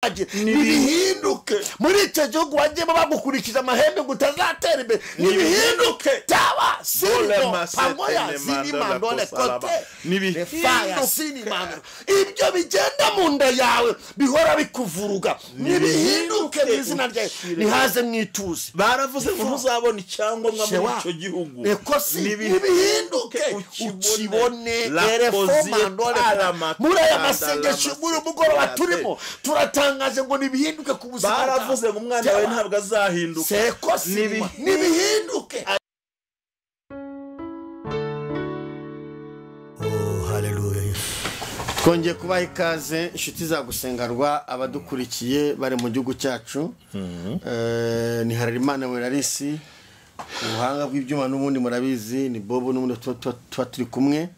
nibihinduke muri icyo gihugu wagiyemo bagukurikiza amahembe ngo utazatera imbere nibihinduke tawa sirimo pamoya sinimandole kote nibihinduke sinimandole ibyo bigenda mu nda yawe bihora bikuvuruga nibihinduke mu izina ryawe nihaze mwituze baravuze ngo ntuzabona icyangombwa muri icyo gihugu nibihinduke ukibone erefomandole muri aya masengesho muri umugoroba turimo turatangaje ngo nibihinduke ku buzima baravuze ngo umwana wawe ntabwo azahinduka nibihinduke. Haleluya. Twongeye kubaha ikaze inshuti za gusengerwa abadukurikiye bari mu gihugu cyacu. Ni Harerimana Werarisi ubuhanga bw'ibyuma n'ubundi murabizi ni Bobo n'ubundi tuba turi kumwe.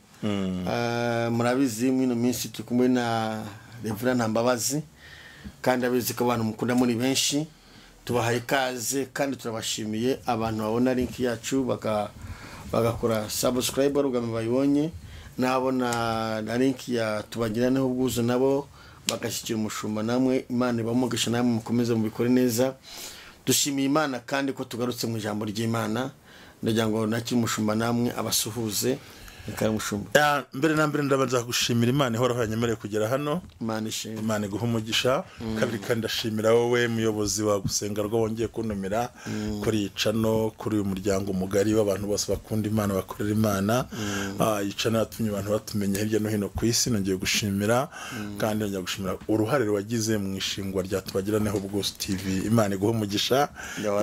Murabizi mwino minsi turi kumwe na Reverend Ntambabazi kandi abizi ko abantu mukunda muri benshi tubahaye ikaze kandi turabashimiye abantu babona link yacu bagakora subscribe rugame bayibonye nabona na link ya tubagiraneho ubwuzu nabo bagashyikira umushumba namwe Imana ibamugisha namwe mukomeze mu bikore neza dushimiye Imana kandi ko tugarutse mu ijambo ry'Imana ndagira ngo nakiri umushumba namwe abasuhuze mbere na mbere ndabanza gushimira Imana ihoraho yanyemereye kugera hano Imana iguha umugisha kabiri kandi ndashimira wowe muyobozi wa gusengerwa wongeye kuntumira kuri icano kuri uyu muryango mugari w'abantu bose bakunda Imana bakorera Imana icano yatumye abantu batumenya hirya no hino ku isi nongeye gushimira kandi nongeye gushimira uruhare wagize mu ishingwa rya Tubagiraneho Ubwuzu TV Imana iguha umugisha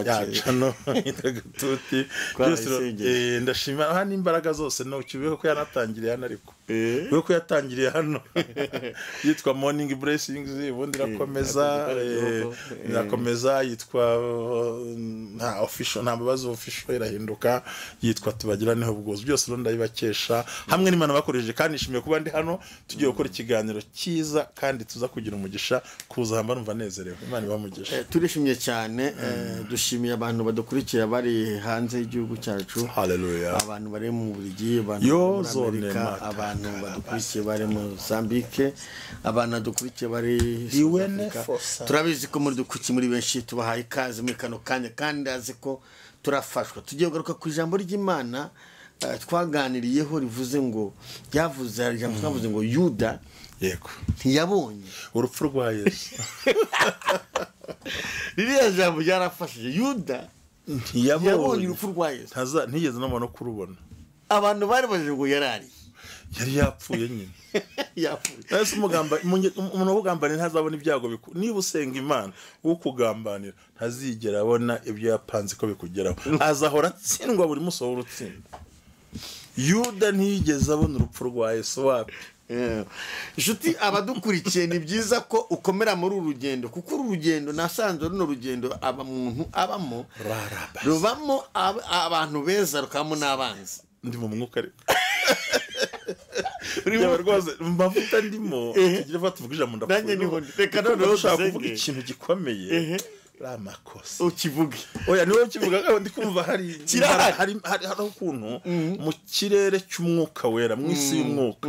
yacano itagatuti byose ndashimira hano imbaraga zose no kibeho ko yanatangiriye hano ariko ko yatangiriye hano yitwa Morning Blessings ubundi irakomeza yitwa nta official nta babazo official irahinduka yitwa Tubagiraneho Ubwuzu byose rero ndabibakesha hamwe n'Imana bakoresheje kandi nishimiye kuba ndi hano tugiye gukora ikiganiro cyiza kandi tuza kugira umugisha kuza hamba numva nezerewe Imana ibamugisha turishimye cyane dushimiye abantu badukurikira bari hanze y'igihugu cyacu haleluya abantu bari mu Bubiligi abantu abantu badukurikiye bari mu Mozambique abantu badukurikiye bari turabizi ko muri dukurikiye muri benshi tubahaye ikaze muri kano kanya kandi azi ko turafashwa tugiye kugaruka ku ijambo ry'Imana twaganiriyeho rivuze ngo yavuze ijambo twavuze ngo Yuda yego ntiyabonye urupfu rwa Yesu ririya jambo yarafashije Yuda ntiyabonye urupfu rwa Yesu ntiyigeze no kurubona abantu bari baje ngo yari yapfuye nyine yapfuye ese umuntu ugambanira ntazabona ibyago niba usenga Imana ukugambanira ntazigera abona ibyo yapanze ko bikugeraho azahora atsindwa buri muso w'urutsinda Yuda ntiyigeze abona urupfu rwa Yesu wapi inshuti abadukurikiye ni byiza ko ukomera muri uru rugendo kuko uru rugendo nasanze runo rugendo umuntu abamo rubamo abantu beza rukamo n'abanzi ndi mu mwuka ariko urimo rwose mbavuta ndimo kigira fatuvuga ijambo ndafuye reka none ushaka kuvuga ikintu gikomeye ramakosa ukivuge oya niwe ukivuga kandi ndi kumva hari ukuntu mu kirere cy'umwuka wera mu isi y'umwuka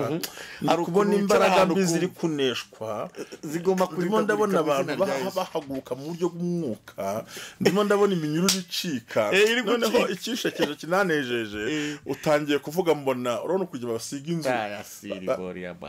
ari kubona imbaraga mbi ziri kuneshwa zigomba kurimo ndabona abantu bahaguruka mu buryo bw'umwuka ndimo ndabona iminyururu icika noneho ikishekeje kinanejeje utangiye kuvuga mbona urabona kugira basiga inzu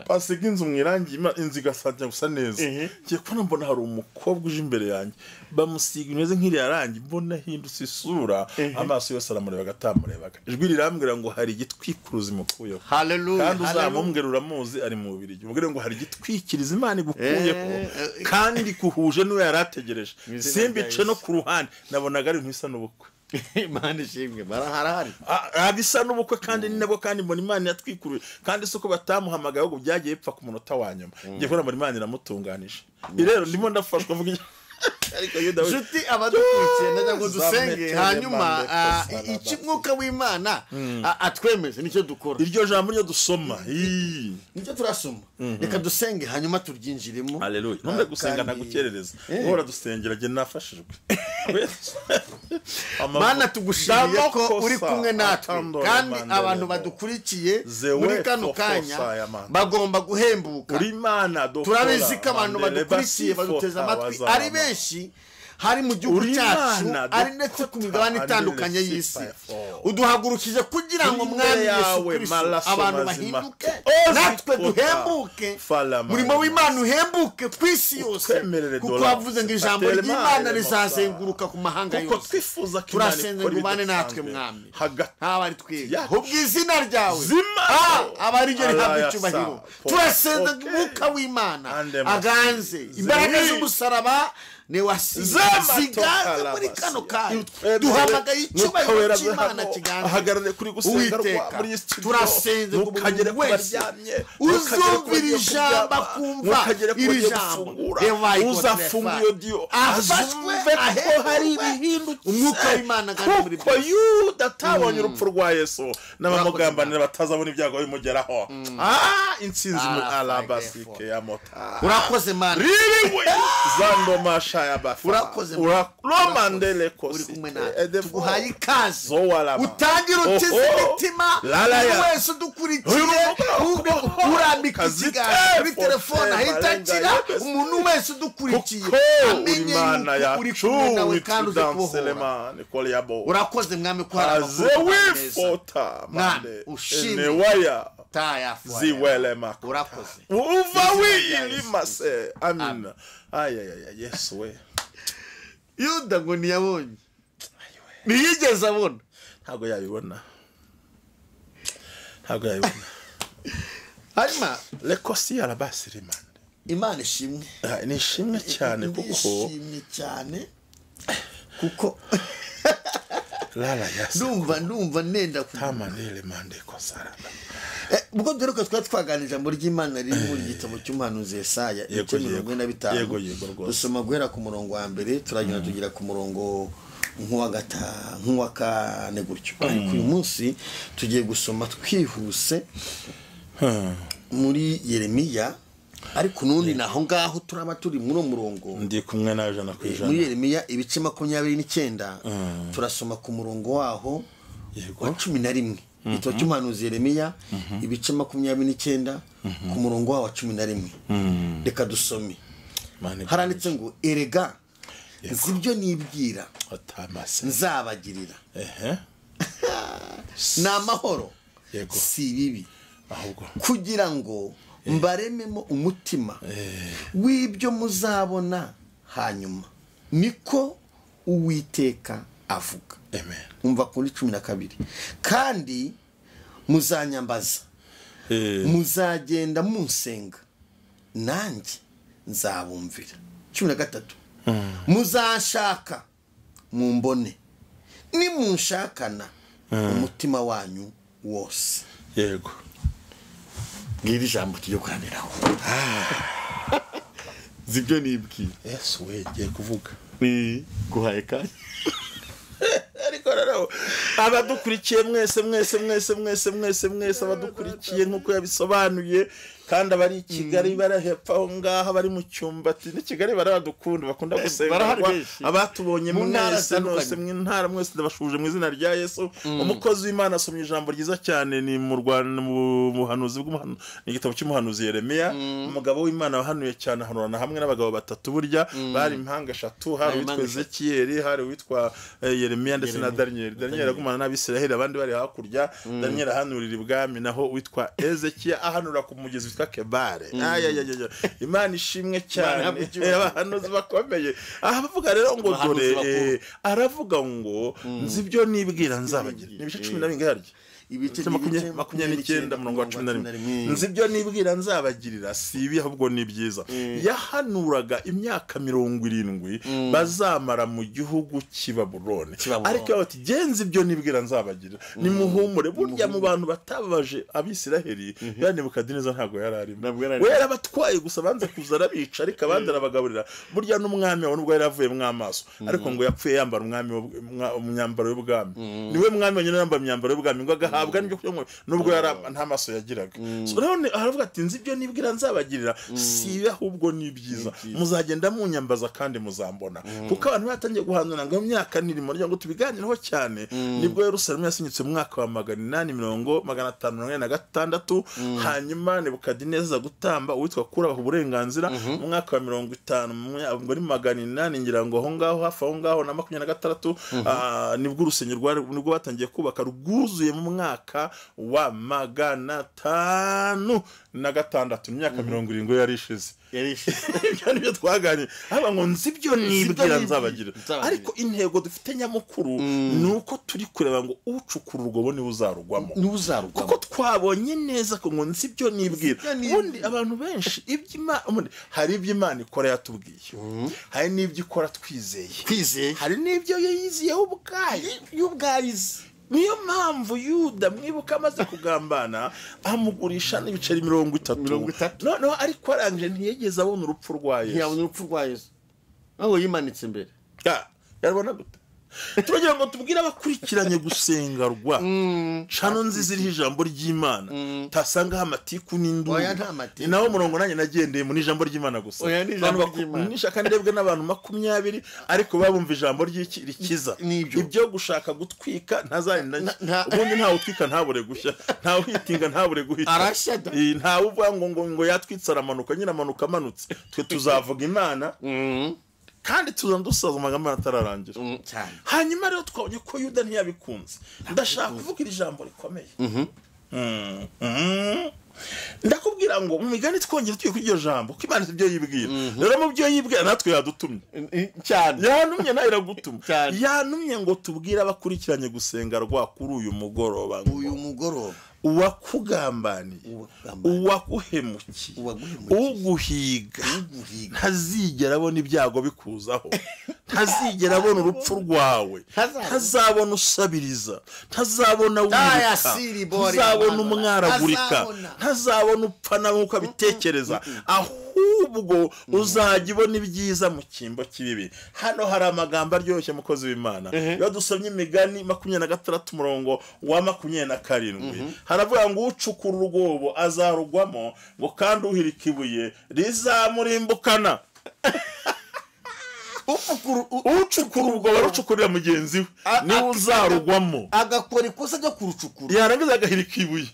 basiga inzu mu irangi inzu igasanzwe gusa neza ngiye kubona mbona hari umukobwa uje imbere yanjye bamusiga imeze nk'iriya rangi mbona hindutse isura amaso yose aramureba agatamurebaga ijwi rirambwira ngo hari igitwikuruzi mukuyeho haleluya kandi uzamumbwira uramuzi ari mu Bubiligi mubwire ngo hari igitwikiriza Imana igukuyeho kandi kuhuje n'uwo yarategereje simbice no ku ruhande nabonaga ari ntisa n'ubukwe Imana ishimwe barahari abisa n'ubukwe kandi ni nabwo kandi mbona Imana yatwikuruye kandi suko batamuhamagaye ahubwo byagiye bipfa ku munota wa nyuma ngiye kubona mbona Imana iramutunganije rero ndimo ndafashwa vuga Juti abadukurikiye ndagira ngo dusenge hanyuma ikimwuka w'Imana atwemeze nicyo dukora iryo jambo ryo dusoma nicyo turasoma reka dusenge hanyuma turyinjiremo haleluya ntumbe gusenga ntagukerereza uhora dusengera je nafashijwe Mana tugushimiye ko uri kumwe natwe kandi abantu badukurikiye muri kano kanya bagomba guhembuka. Turabizi ko abantu badukurikiye baduteza amatwi ari benshi hari mu gihugu cyacu ari ndetse ku migabane itandukanye y'isi. Uduhagurukije kugira ngo mwami Yesu Kristo abantu bahinduke natwe duhembuke, murimo w'Imana uhembuke ku isi yose, kuko wavuze ngo ijambo ry'Imana rizazenguruka ku mahanga yose. Turasenze ngo ubane natwe mwami, haba ari twebwe ubw'izina ryawe aba ari ryo rihabwa icyubahiro. Turasenze ngo umwuka w'Imana aganze imbaraga z'umusaraba ne wasigaze muri kano kanya. Duhamagaye icyubahiro cy'Imana kiganza ahagarare kuri gusenga muri isi. Turasenze ngo buri wese uzumvira ijambo akumva iri jambo uzafunga iyo dio azumve ko hari ibihindutse. Umwuka w'Imana kandi muri ko Yuda atabonye urupfu rwa Yesu n'abamugambanira batazabona ibyago bimugeraho. Intsinzi mu alabasike ya mota. Urakoze Mana riwe zando masha urakoze romandele kosi tuguhaye ikaze utangira utize imitima wese udukurikiye urambika ikiganza kuri telefone ahitakira umuntu wese udukurikiye amenye yuko uri kumwe nawe kandi uze kubohora. Urakoze mwami ko hari amakuru mwami ushimwe ziwelema urakoze uva wilimase amina. Yesu we Yuda ngo ntiyabonye, ntiyigeze abona, ntabwo yabibona hanyuma lekosi arabasirimana. Imana ishimwe, ni ishimwe cyane kuko ndumva nenda tamanele mande kosaraba. Ubwo dore ko twaganije muri ry'Imana riri mu gitabo cy'umuhanuzi Yesaya 45 dusoma guhera ku murongo wa mbere turagenda tugira ku murongo nk'uwa kane gutyo. Ariko uyu munsi tugiye gusoma twihuse muri Yeremiya, ariko nundi naho ngaho turaba turi muri murongo ndi kumwe na jana ku ijana muri Yeremiya ibice 29 turasoma ku murongo waho wa 11. Ito cy'umuhanuzi Yeremiya ibice 29 ku murongo wa 11. Reka dusome. Haranditse ngo erega zibyo nibwira nzabagirira n'amahoro si bibi, ahubwo kugira ngo mbarememo umutima w'ibyo muzabona hanyuma, niko Uwiteka avuga. Amen. Umva kuri 12. Kandi muzanyambaza muzagenda munsenga nanjye nzabumvira. 13. Muzashaka mumbone nimunshakana umutima wanyu wose. Yego ngiri jambo tujye kuganiraho. Zibyo nibwira Yesu we ngiye kuvuga ni guhaye kandi ariko rero abadukurikiye mwese abadukurikiye nkuko yabisobanuye, kandi abari Kigali barahepfa aho ngaho bari mu Cyumbati ni Kigali baradukunda bakunda gusenga. Abatubonye mwese nose mw'intara mwese ndabashuje mu izina rya Yesu. Umukozi w'Imana asomye ijambo ryiza cyane ni mu Rwanda mu buhanuzi bw'umuhanuzi igitabo cy'umuhanuzi Yeremiya. Umugabo w'Imana wahanuye cyane ahanurana hamwe n'abagabo batatu burya bari impanga eshatu, hari witwa Ezekiyeli, hari witwa Yeremiya ndetse na Daniel agumana n'Abisiraheli abandi bari hakurya. Daniel ahanurira ibwami, naho witwa Ezekiya ahanura ku mugezi Kebare. Imana ishimwe cyane abahanuzi bakomeye. Abavuga rero ngo dore aravuga ngo nzibyo nibwira nzabagira. Ibice 10 harya ibice 29 murongo wa 11. Nzibyo nibwira nzabagirira si ibi ahubwo ni byiza. Yahanuraga imyaka 70 bazamara mu gihugu cy'Ibabuloni, ariko ati genzi ibyo nibwira nzabagirira ni muhumure. Burya mu bantu batabaje Abisiraheli yani Nebukadineza ntago yararimo, we yarabatwaye gusa banze kuzara bica, ariko abandi arabagaburira. Burya n'umwami wa nubwo yaravuye mwamaso, ariko ngo yapfuye yambara umwami umwambaro w'ubwami. Niwe mwami wenyine yambara imyambaro y'ubwami ngo ahabwa n'ibyo kurya nubwo yari nta maso yagiraga. So none aravuga ati nzi ibyo nibwira nzabagirira si ahubwo ni byiza muzagenda munyambaza kandi muzambona kuko abantu batangiye guhanura ngo imyaka nirimo ngo tubiganiraho cyane nibwo Yerusalemu yasinyitse mu mwaka wa 546 hanyuma Nebukadineza gutamba uwitwa kuraho uburenganzira mu mwaka wa 50 ngo ari 800 ngira ngo aho ngaho hafi aho ngaho na 26 nibwo urusengero nibwo batangiye kubaka rwuzuye mu mwaka wa 556 imyaka 70 yarishize ibyo nibyo twaganye haba ngo nzi ibyo nibwira nzabagira ariko intego dufite nyamukuru nuko turi kureba ngo ucukura urwobo ni uzarugwamo kuko twabonye neza ko ngo nzi ibyo nibwira ubundi abantu benshi hari ibyo Imana ikora yatubwiye hari n'ibyo ikora twizeye hari n'ibyo yiziyeho ubwayizi niyo mpamvu Yuda mwibuka amaze kugambana amugurisha n'ibiceri 30 noneho ariko arangije ntiyegeze abona urupfu rwa Yesu aho yimanitse imbere yarabona gute turagira ngo tubwire abakurikiranye gusengarwa cano nziza iriho ijambo ry'Imana tasangaho amatiku n'induru naho murongo nanjye nagendeye mu ijambo ry'Imana gusa nishaka ndebwe n'abantu 20 ariko babumva ijambo ry'ikiza ibyo gushaka gutwika ntazayenda ubundi ntawe utwika ntabure gushya ntawe hitinga ntabure guhita ntawe uvuga ngo yatwitsa aramanuka nyine amanuka amanutse twe tuzavuga Imana kandi tuzandusaza amagambo atararangira hanyuma rero twabonye ko Yuda ntiyabikunze ndashaka kuvuga iri jambo rikomeye ndakubwira ngo mu migani twongera tuye kuri iryo jambo ko Imana ibyo yibwira rero mu byo yibwira natwe yadutumye cyane yanumye nayo iragutuma yanumye ngo tubwire abakurikiranye gusengarwa kuri uyu mugoroba uwakugambaniye uwaguhemukiye uguhiga ntazigera abona ibyago bikuzaho ntazigera abona urupfu rwawe ntazabona usabiriza ntazabona wiruka ntazabona umwaragurika ntazabona upfa nawe uko abitekereza ahubwo uzajya ibona ibyiza mu cyimbo kibibi hano hari amagambo aryoshye mukozi w'Imana iyo dusomye imigani 26 murongo wa 27 haravuga ngo ucukura urwobo azarugwamo ngo kandi uhirika ibuye rizamurimbukana ucukura urwobo barucukurira mugenzi we niwe uzarugwamo agakora ikosa ryo kurucukura yarangiza agahirika ibuye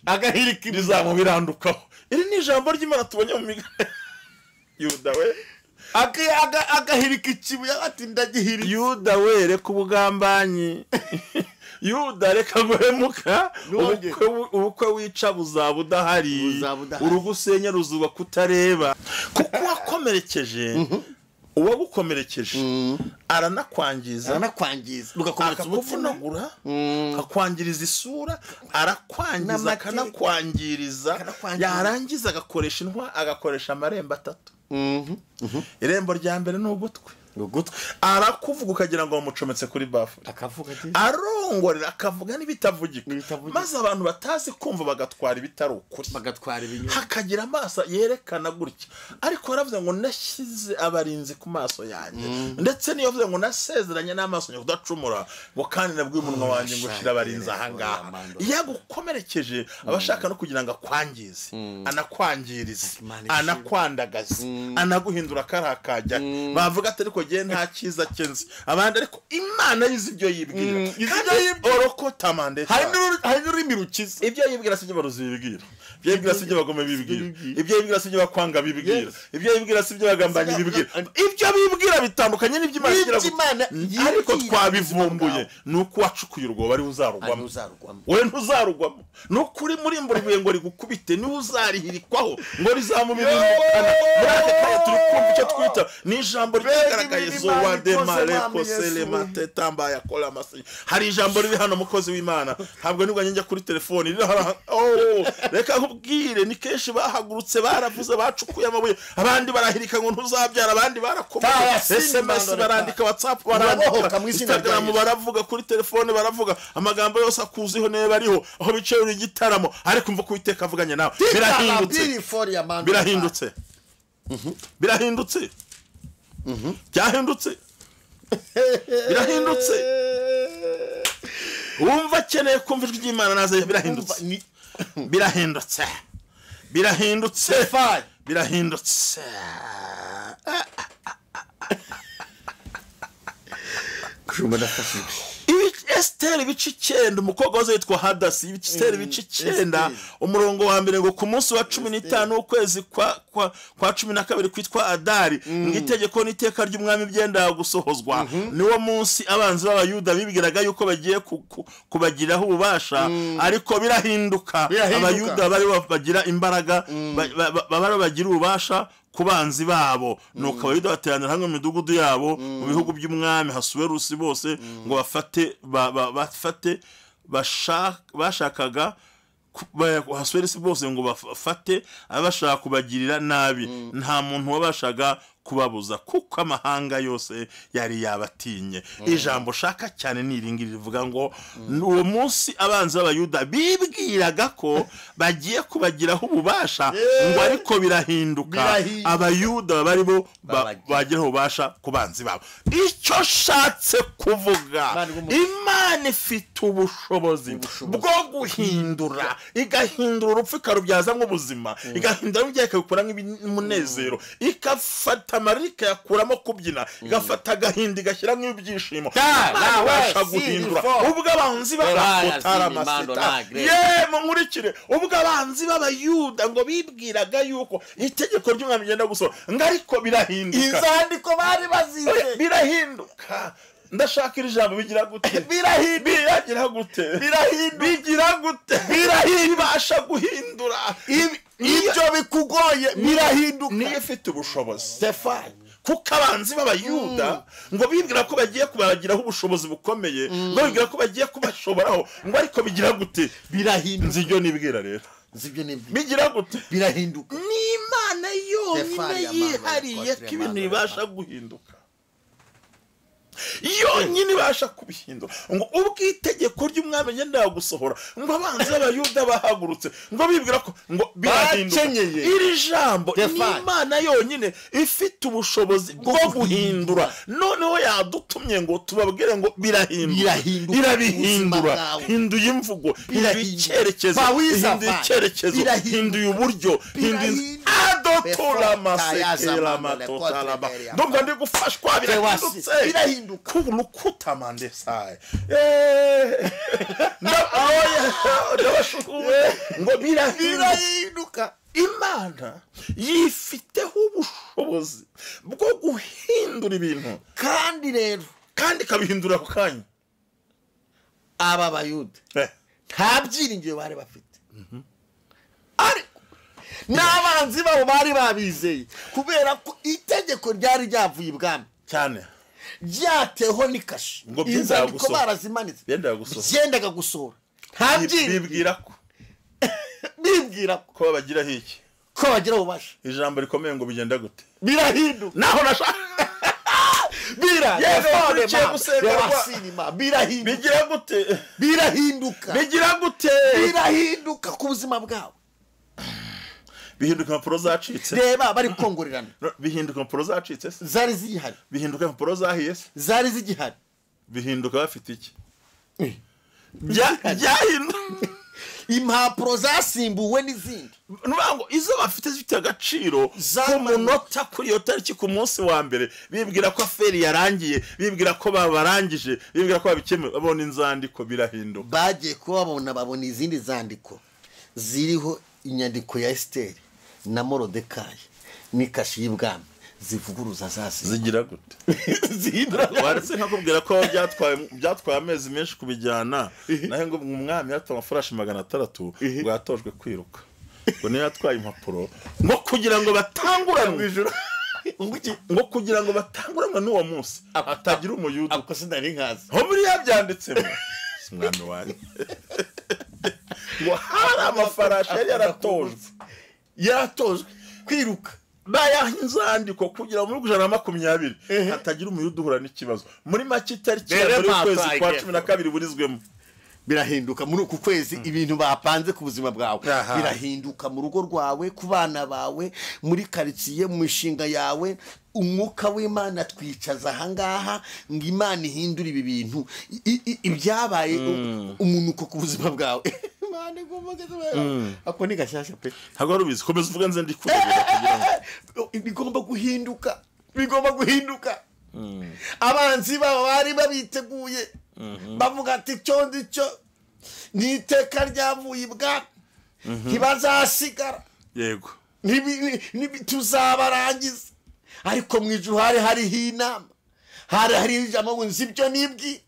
rizamubirandukaho iri ni ijambo ry'Imana tubonye mu migani Yuda we agahirika ikibuye ati ndagihirika Yuda we reka ubugambanyi Yuda reka guhemuka ubukwe wica buzaba udahari urugusenya ruzuba kutareba kuko wakomerekeje uwagukomerekeje aranakwangiza rugakomeretsa ubupfunagura akakwangiriza isura arakwangiza akanakwangiriza yarangiza agakoresha amarembo 3 irembo rya mbere ni ugutwe arakuvuga ukagira ngo bamucometse kuri bafure arongorera akavuga n'ibitavugika maze abantu batazi kumva bagatwara ibitari ukuri hakagira amaso yerekana gutya ariko aravuze ngo nashyize abarinzi ku maso yanjye ndetse niyo avuze ngo nasezeranye n'amaso yo kudacumura ngo kandi nabwiye umunwa wanjye ngo shira abarinzi ahangaha yagukomerekeje abashaka no kugira ngo akwangize anakwangirize anakwandagaze anaguhindura karakajya bavuga ati ariko gihe nta cyiza cyenzi abandi ariko Imana yizi ibyo yibwira orokota mande hari n'urimi rukiza ibyo yibwira sije baruzibwira ibyo yibwira sije bagome bibwira ibyo yibwira sije bakwanga bibwira ibyo yibwira sije bagambanye bibwira ibyo bibwira bitandukanye n'ibyo Imana ariko twabivumbuye nuko wacukuye urwo bari uzarugwamo we ntuzarugwamo nukuri muri mburibuye ngo rigukubite ni uzarihirikwaho ngo rizamubirukana muri aka kaya turi kumva icyo twita ni ijambo ryagaragaye zo wademare posele matetamba yakola masi hari ijambo riri hano mukozi w'Imana ntabwo nibwo njya kuri telefone reka nkubwire ni kenshi bahagurutse baravuze bacukuye amabuye abandi barahirika ngo ntuzabyara abandi barakomeye SMS barandika WhatsApp barandika Instagram baravuga kuri telefone baravuga amagambo yose akuziho nebe bariho aho bicaye uri gitaramo ariko mva kuiteka avuganye nawe birahindutse byahindutse birahindutse wumva akeneye kumva ijwi ry'Imana naze birahindutse birahindutse birahindutse Esther ibice 9 umukobwa wazo yitwa Hadasi Esther ibice 9 umurongo wa mbere ngo ku munsi wa 15 ukwezi kwa 12 kwitwa Adari ngitegeko n'iteka ry'umwami byenda gusohozwa niwo munsi abanzi b'abayuda bibwiraga yuko bagiye kubagiraho ububasha ariko birahinduka abayuda bari bagira imbaraga bari bagira ububasha kubanzi babo nuko abayuda bateranira hamwe mu midugudu yabo mu bihugu by'umwami Hasuwerusi bose ngo bafate bashakaga Hasuwerusi bose ngo bafate abashaka kubagirira nabi nta muntu wabashaga kubabuza kuko amahanga yose yari yabatinye ijambo shaka cyane niringiri rivuga ngo uwo munsi abanzi b'abayuda bibwiraga ko bagiye kubagiraho ububasha ngo ariko birahinduka abayuda bari bo bagiraho ububasha kubanzi babo icyo shatse kuvuga Imana ifite ubushobozi bwo guhindura igahindura urupfu ikarubyazamo ubuzima igahindura ibyo ikabikora nk'umunezero ikafata amarika yakuramo kubyina igafata agahinda igashyiramo ibyishimo abasha guhindura ubwo abanzi bakotara amaseta nkurikire ubwo abanzi b'abayuda ngo bibwiraga yuko itegeko ry'umwami rigenda gusohora ngo ariko birahinduka inzandiko bari bazize birahinduka ndashaka iri jambo bigira gute bigira gute birahindura guhindura ibyo bikugoye birahinduka niyo ifite ubushobozi kuko abanzi b'abayuda ngo bibwira ko bagiye kubagiraho ubushobozi bukomeye ngo bibwira ko bagiye kubashoboraho ngo ariko bigira gute birahinduka nzibyo nibwira rero bigira gute birahinduka ni Imana yonyine yihariye ko ibintu bibasha guhinduka yonyine ibasha kubihindura ngo ubwitegeko ry'umwami ngenda gusohora ngo abanzi b'abayuda bahagurutse ngo bibwira ko ngo birahinduka iri jambo ni Imana yonyine ifite ubushobozi bwo guhindura noneho yadutumye ngo tubabwire ngo birahindura irabihindura hinduye imvugo icyerekezo hinduye uburyo adotora masekera matotala ndumva ndi gufashwa birahindutse kulukuta mandesai ngo birahinduka Imana yifiteho ubushobozi bwo guhindura ibintu kandi kabihindura ku kanya aba bayuda nta byiringiro bari bafite ariko n'abanzi babo bari babizeye kubera ko itegeko ryari ryavuye ibwami cyane ryateho n'ikashi inzandiko barazimanitse byendaga gusohora nta bibwira ko bagira hiki ko bagira ububasha ijambo rikomeye ngo bigenda gute birahinduka naho nashaka birahinduka ku buzima bwawe bihinduka impapuro zacitse reba bari kongorerana bihinduka impapuro zacitse zari zihari bihinduka impapuro zahiye zari zigihari bihinduka bafite iki byahinduka impapuro zasimbuwe n'izindi nubango izo bafite zifite agaciro ku munota kuri iyo tariki ku munsi wa mbere bibwira ko aferi yarangiye bibwira ko babarangije bibwira ko babikemuye babona inzandiko birahinduka bagiye babona izindi zandiko ziriho inyandiko ya Esther na Morodekayi n'ikashi y'ibwami zivuguruza zasi zigira gute waretse nkakubwira ko byatwaye amezi menshi kubijyana nahe ngo umwami yatwa amafarashi 600 ngo yatojwe kwiruka ngo niyo yatwaye impapuro ngo kugira ngo batanguranwe ijuru ngo kugira ngo batanguranwe n'uwo munsi atagira umuyuda uko sinari nkazi ho muri yabyanditsemo umwami wanjye ngo hari amafarashi yari yaratojwe kwiruka bayahinzandiko kugira muri 120 hatagira umuyuda uhura n'ikibazo muri make tariki ya kwezi kwa 12 burizwemo birahinduka muri uku kwezi ibintu bapanze ku buzima bwawe birahinduka mu rugo rwawe ku bana bawe muri quartier mu mishinga yawe umwuka w'Imana twicaza ahangaha ngo Imana ihindure ibi bintu ibyabaye umunuko ku buzima bwawe. Imana igomba ako ni gashyashya pe. Ntabwo ari ubizi, komeza uvuga nze ndi kurebera kugira ngo bigomba guhinduka. Abanzi babo bari babiteguye bavuga ati cyo ndicyo ni iteka ryavuye ibwami ntibazasigara. Yego. Tuzabarangiza. Ariko mu ijuru hariho inama, hari ijambo ngo nzi ibyo nibwi.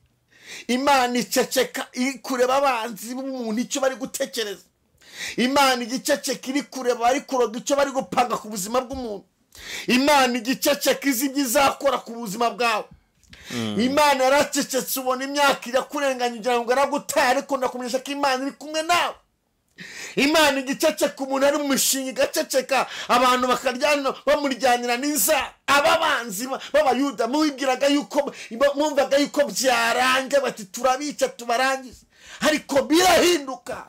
Imana iceceka iri kureba abanzi b'umuntu icyo bari gutekereza. Imana igiceceka iri kureba ari kuroga icyo bari gupanga ku buzima bw'umuntu. Imana igiceceka izi ibyo izakora ku buzima bwawe. Imana yaracecetse ubona imyaka irakurenganya ugira ngo aragutaye, ariko ndakumenyesha ko Imana iri kumwe nawe. Imana igiceceka umuntu ari mu mishinga igaceceka, abantu bakaryana bamuryanira n'inzara. Ababanzi b'Abayuda mwibwiraga yuko mwumvaga yuko byarange bati turabica tubarangiza, ariko birahinduka.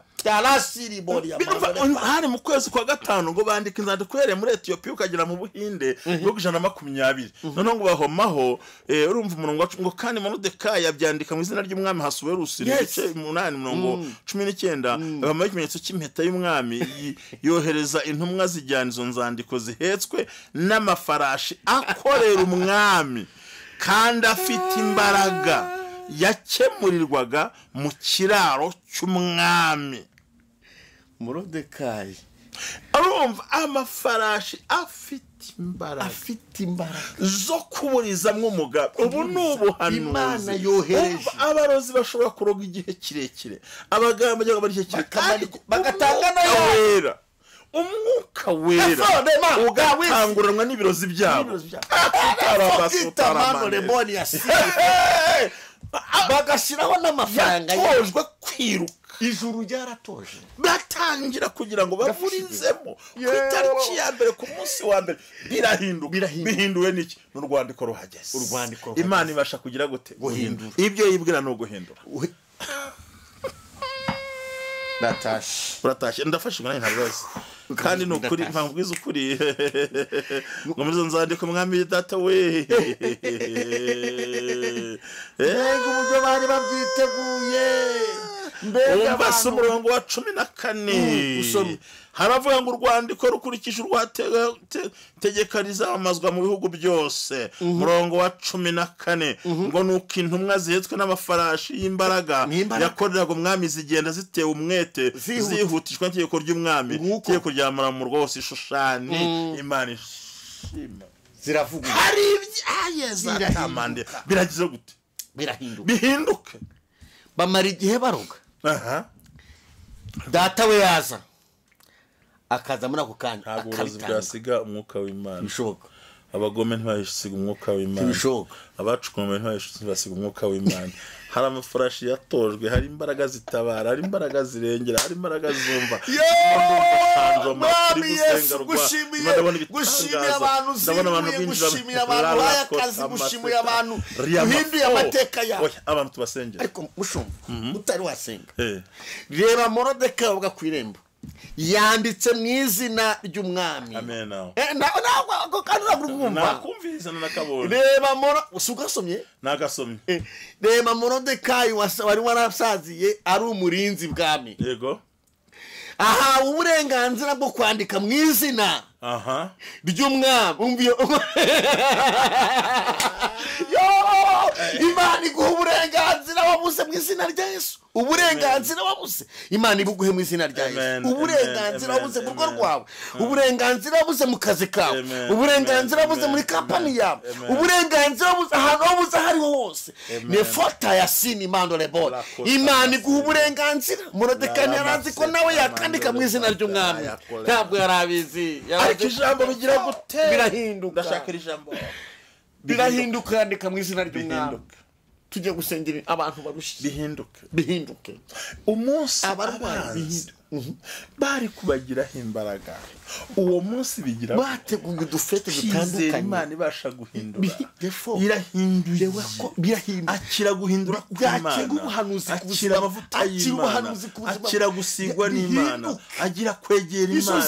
Hari mu kwezi kwa gatanu ngo bandika inzandiko yereye muri Ethiopia ukagera mu Buhinde bwo 120. Noneho ngo bahomaho urumva umurongo ngo kandi Moridekayi yabyandika mu izina ry'umwami Hasuwerusi n'igice 8:19 bamaye ikimenyetso cy'impeta y'umwami yohereza intumwa zijyana izo nzandiko zihetswe n'amafarashi akorera umwami kandi afite imbaraga yakemurirwaga mu kiraro cy'umwami. Moridekayi arumva amafarashi afite imbaraga zo kuburizamwo umugabe. Ubu ni ubuhanuzi Imana yohereje. Abarozi bashobora kuroga igihe kirekire, abagamba cyangwa bari kirekire bagatanga na wera umwuka wera ugatanguranwa n'ibirozi byabo. Bagashiraho n'amafaranga yatojwe kwiruka. Ijuru ryaratoje batangira kugira ngo bavurizemo ku itariki ya mbere ku munsi wa mbere. Bihinduwe n'iki? N'urwandiko ruhageze. Imana ibasha kugira gute? Guhindura ibyo yibwira no guhindura. Uratashe ndafashe umwanya ntabaza kandi nukuri mpamubwiza ukuri ngo muri zo nzandiko mwami data we uburyo bari babyiteguye. Umva umurongo wa 14 haravuga ngo urwandiko rukurikije urwategeka rizamazwa mu bihugu byose. Umurongo wa 14 ngo nuko intumwa zihetswe n'amafarashi y'imbaraga yakoreraga umwami zigenda zitewe umwete zihutishwa n'itegeko ry'umwami, itegeko rya mu rwose Shushani. Imana ishima ziravuga hari ibyayeza tamande biragize gute? Bihinduke. Bamara igihe baroga. Data we yaza akaza muri ako kanya akabitanga umwuka w'Imana. Bishoboka. Abagome ntibashyiga umwuka w'Imana. Bishoboka. Abacukume ntibashyiga umwuka w'Imana. Hari amafarashi yatojwe, hari imbaraga zitabara, hari imbaraga zirengera, hari imbaraga zumva. Gushimira abantu gushimira abantu bayakazi gushimira abantu uhinduye amateka yawe. Abantu tubasengera. Ariko mushumva utari wasenga. Reba Moridekayi uvuga ku irembo yanditse mu izina ry'umwami. Amen. Nako kandi urumva nakumvise nakabonye. Reba ugasomye nagasomye. Reba Moridekayi wari warasaziye ari umurinzi bwami. Yego. Aha uburenganzira bwo kwandika mu izina ry'umwami. Imana iguha uburenganzira wabuze mu izina rya Yesu. Uburenganzira wabuze Imana ibuguhe mu izina rya Yesu. Uburenganzira wabuze mu rugo rwawe, uburenganzira wabuze mu kazi kawe, uburenganzira wabuze muri kampani yawe, uburenganzira wabuze ahantu wabuze hariho hose. Ne fota ya sini mando lebora. Imana iguha uburenganzira. Moridekayi yarazi ko nawe yakandika mu izina ry'umwami. Ntabwo yarabizi. Ariko ijambo bigira gute? Birahinduka. Ndashaka ijambo. Birahinduka yandika mu izina ry'umwami. tujye gusengera abantu barushye bihinduke umunsi abarwayi abanzi bari kubagiraho imbaraga uwo munsi bigira bateguye udufete dutandukanye Imana ibasha guhindura irahinduye akira guhindura kw'Imana akira amavuta y'Imana akira gusigwa n'Imana agira kwegera Imana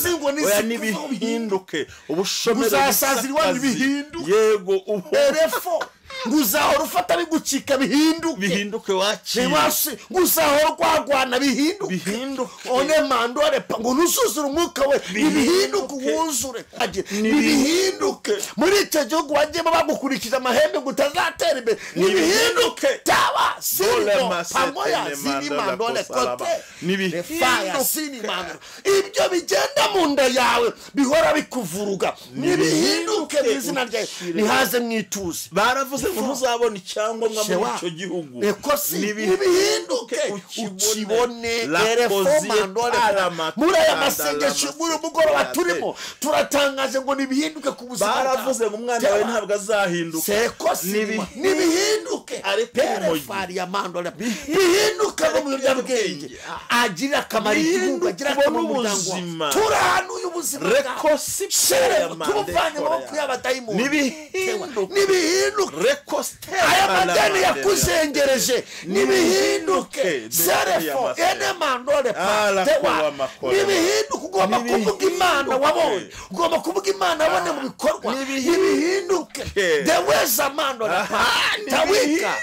oya nibihinduke ubushomeri uzasazirwa nibihinduke yego erefo nguzahora ufata bigucika bihinduke wakira nguzahora kwagwana bihinduke one mandore ngo nusuzura umwuka we bihinduke wuzure bihinduke muri icyo gihugu wagiyemo bagukurikije amahembe ngo utazatera imbere bihinduke taba sino pamoya zini mandore kote nibifaya sini mandore ibyo bigenda mu nda yawe bihora bikuvuruga nibihinduke mu izina ryawe nihaze mwituze baravuze ngo ntuzabona icyangombwa muri icyo gihugu nibihinduke ukibone muri aya masengesho muri umugoroba turimo turatangaje ngo nibihinduke ku buzima baravuze ngo umwana wawe ntabwo azahinduka nibihinduke bihinduke no mu biyobyabwenge agira akamaro igihugu agira akamaro umuryango turahanuye ubuzima bwawe tubuvanye amaboko y'abadayimoni nibihinduke aya madeni yakuzengereje nibihinduke serefo ene mandore patewa nibihinduke ugomba kuvuga Imana wabonye ugomba kuvuga Imana wabone mu bikorwa nibihinduke deweza mandore tawika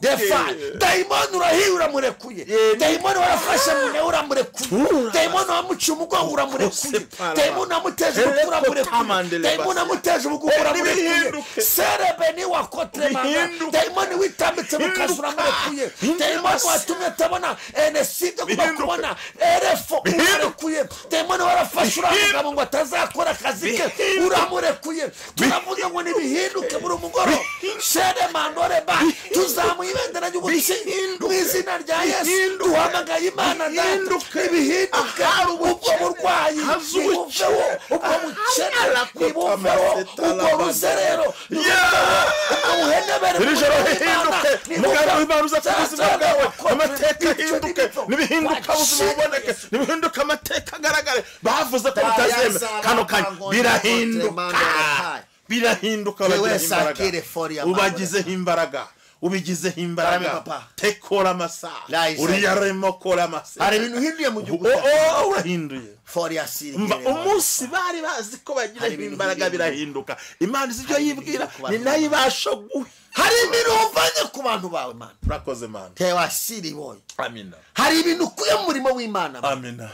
defa daimoni urahira murekuye daimoni warafashe mune uramurekuye daimoni wamuciye umugongo uramurekuye daimoni wamuteje ubukuru uramurekuye daimoni wamuteje ubukuru uramurekuye serebe ni wakotre daimoni witambitse mukazura murekuye daimoni watumye atabona eneside kuba kubona erefo urarekuye daimoni warafashe uramugabo ngo atazakora akazi ke uramurekuye turavuze ngo nibihinduke muri umugoro shere mandore ba tuzamuye ibendera ry'ubutsinzi mu izina rya Yesu duhamagaye Imana nibihinduke ubwo burwayi nibuveho ubwo bukene nibuveho ubwo ruzerero ijoro rihinduke umugambi w'Imana uza ku buzima bwawe amateka ahinduke nibihinduka ubuzima buboneke nibihinduka amateka agaragare bavuze ko bitazemera kano kanya birahinduka ubagizeho imbaraga ubigizeho imbaraga tekora amasa uriyaremo kora amasa hari ibintu uhinduye mu gihugu urahinduye umunsi bari bazi ko bagira imbaraga birahinduka Imana izi ibyo yibwira ni nayo ibasha hari ibintu uvanye ku bantu bawe Mana urakoze Mana tewasiri boy amina hari ibintu ukuye mu murimo w'Imana amina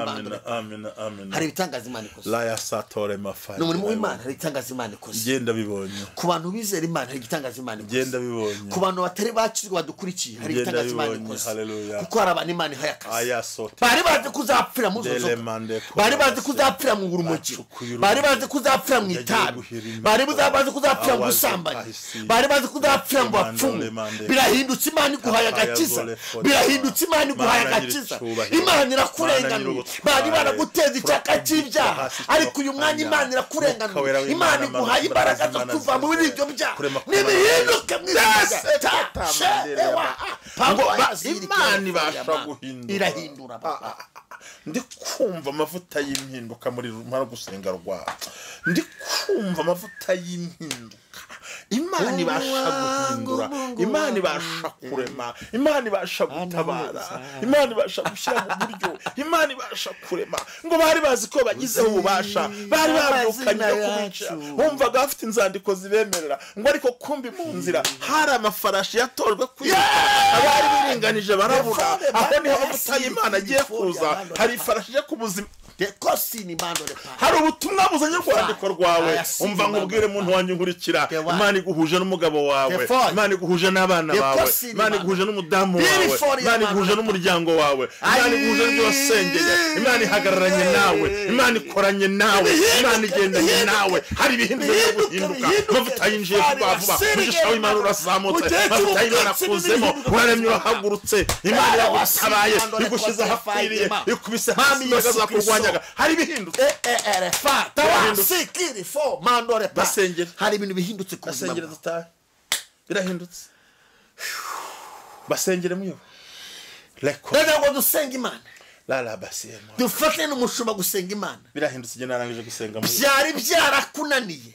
amina hari ibitangaza Imana ikoze la yasatore mafari no muri w'Imana hari ibitangaza Imana ikoze genda bibonye ku bantu bizera Imana hari ibitangaza Imana ikoze genda bibonye ku bantu batari bakizwa badukurikiye hari ibitangaza Imana ikoze kuko hari abantu Imana ihayakaze bari bazi kuzapfira mu zozo bari bazi kuzapfira mu urumogi bari bazi kuzapfira mu itabi bari bazi kuzapfira mu gusambanya bari bazi kuzapfira mu bapfumu birahindutse Imana iguhaye agakiza birahindutse Imana iguhaye agakiza Imana irakurenganuye bari baraguteza icyaka cy'ibyaha ariko uyu mwanya Imana irakurenganuye Imana iguhaye imbaraga zo kuva muri ibyo byaha nibihinduke mwese Imana ibasha guhindura irahindura ndi kumva amavuta y'impinduka muri rumara gusenga rwa ndi kumva amavuta y'impinduka Imana ibasha guhindura Imana ibasha kurema Imana ibasha gutabara Imana ibasha gushyira mu buryo Imana ibasha kurema ngo bari bazi ko bagizeho ububasha bari babyukanye kubica bumvaga bafite inzandiko zibemerera ngo ariko kumbi mu nzira hari amafarashi yatojwe kwiruka abari biringanije barabura aho niho amavuta y'Imana agiye kuza hari ifarashi yo kubuzima hari ubutumwa buzanye rwandiko rwawe umva ngo ubwire muntu wanjye nkurikira Imana iguhuje n'umugabo wawe Imana iguhuje n'abana bawe Imana iguhuje n'umudamu wawe Imana iguhuje n'umuryango wawe Imana iguhuje n'ibyo wasengeye Imana ihagararanye nawe Imana ikoranye nawe Imana igendanye nawe hari ibintu byo guhinduka amavuta yinjiye vuba vuba umugisha w'Imana urazamutse amavuta y'Imana akuzemo uraremye urahagurutse Imana iragutabaye igushize ahapfiriye ikubise hasi imbaraga zakurwanya hari bihindutse hari ibintu bihindutse ku buzima birahindutse basengere mwiyo reka ngo dusenge Imana la basema dufate n'umushumba gusenga Imana birahindutse igihe narangije gusenga mwiyo byari byarakunaniye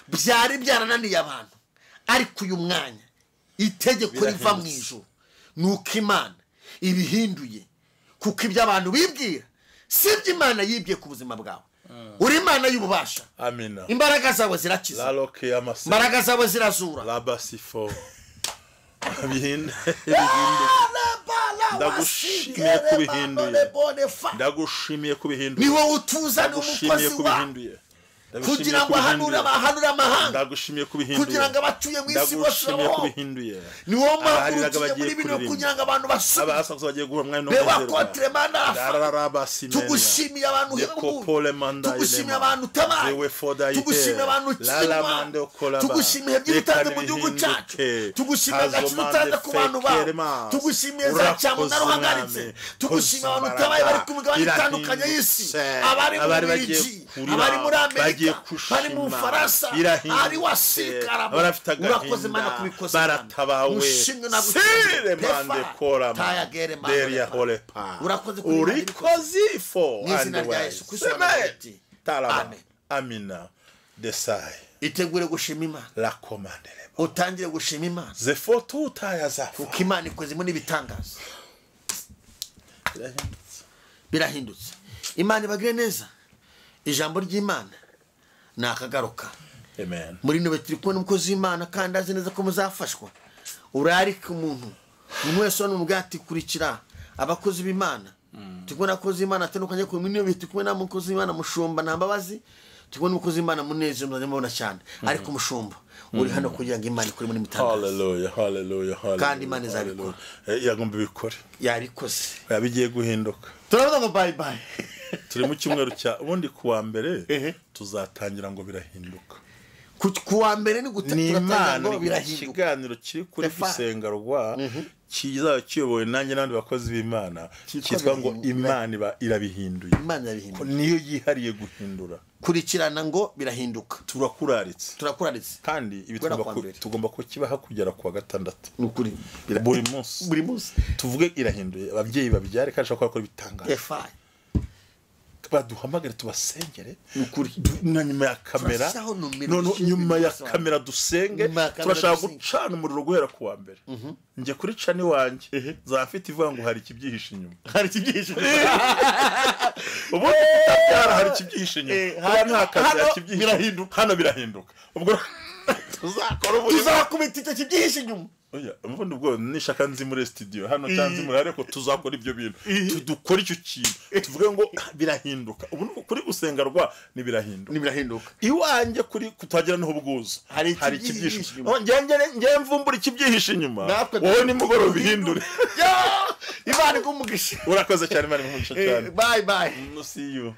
byari byarananiye abantu ariko uyu mwanya itegeko riva mu ijuru nuko Imana ibihinduye kuko ibyo abantu bibwira sibyo Imana yibye ku buzima bwawe uri Imana y'ububasha amina imbaraga zawe zirakiza la loke amase imbaraga zawe zirazura la basifo bihinda ndagushimiye kubihinduye ndagushimiye kubihinduye ni wowe utuzana umukozi wawe kugira ngo ahanure amahanga ndagushimiye kubihinduye kugira ngo abatuye mu isi bose kubihinduye ni wowe mpamvu muri bino kugira ngo abantu basome abasaza bagiye guhura mwanya no reba kontre mandafa tugushimiye abantu tugushimiye abantu tabaye tugushimiye abantu tugushimiye by'utanze mu gihugu cyacu tugushimiye agaciro utanze ku bantu bawe tugushimiye za cyamu na ruhagaritse tugushimiye abantu tabaye bari ku migabane itandukanye y'isi abari mu Bubiligi abari muri Amerika bari mu Faransa ari wasikara urakoze Imana kubikoze baratabawe mushinga sire mande kora tayagere deria holepa urakoze urikoze fo n'izina rya Yesu Kristo amen amina desai itegure gushima Imana la commandere utangire gushima Imana ze foto utayazafa kuko Imana ikoze muri bitangaza birahindutse Imana ibagire neza ijambo ry'Imana nakagaruka amen muri no betiri kubona umukozi w'Imana kandi azi neza ko muzafashwa urarika umuntu wese no mugati kurikira abakozi b'Imana tubona abakozi b'Imana atandukanye ko muri no betiri kubona umukozi w'Imana mushumba nambabazi tubona umukozi w'Imana muneze mubona cyane ariko umushumba uri hano kugira ngo Imana ikore muri mitangazo haleluya kandi Imana izabikora yagomba bikore yarikoze yabigiye guhinduka turavuga ngo bye bye turi mu cyumweru cya ubundi kuwa mbere tuzatangira ngo birahinduka kuwa mbere ni gutatangira ngo birahinduka ikiganiro kiri kuri gusengerwa kiza kiyobowe nanjye n'abandi bakozi b'Imana cyitwa ngo Imana irabihinduye Imana irabihinduye niyo yihariye guhindura kurikirana ngo birahinduka turakuraritse kandi ibi tugomba kukibaha kugera kuwa gatandatu nukuri buri munsi tuvuge irahinduye ababyeyi babyare kandi shaka ko bitangaza baduhamagare tubasengere nukuri na nyuma ya kamera nyuma ya kamera dusenge turashaka gucana umuriro guhera kuwa mbere nje kuri cani wanje zafite ivuga ngo hari ikibyihishe inyuma ubu tabyara hari ikibyihishe inyuma nta kazi yakibyihishe hano birahinduka ubwo tuzakubita icyo kibyihishe inyuma oya mvundo ubwo nishaka nzi muri studio hano cyanzi muri ariko tuzakora ibyo bintu tudukora icyo kintu tuvuge ngo birahinduka ubu kuri gusengerwa ni birahinduka iwanje kuri kutagira no ubwuzu hari ikibyihishe nge mvumbura ikibyihishe inyuma wowe ni mugoro bihindure Imana igumugisha urakoze cyane Imana igumugisha cyane bye see you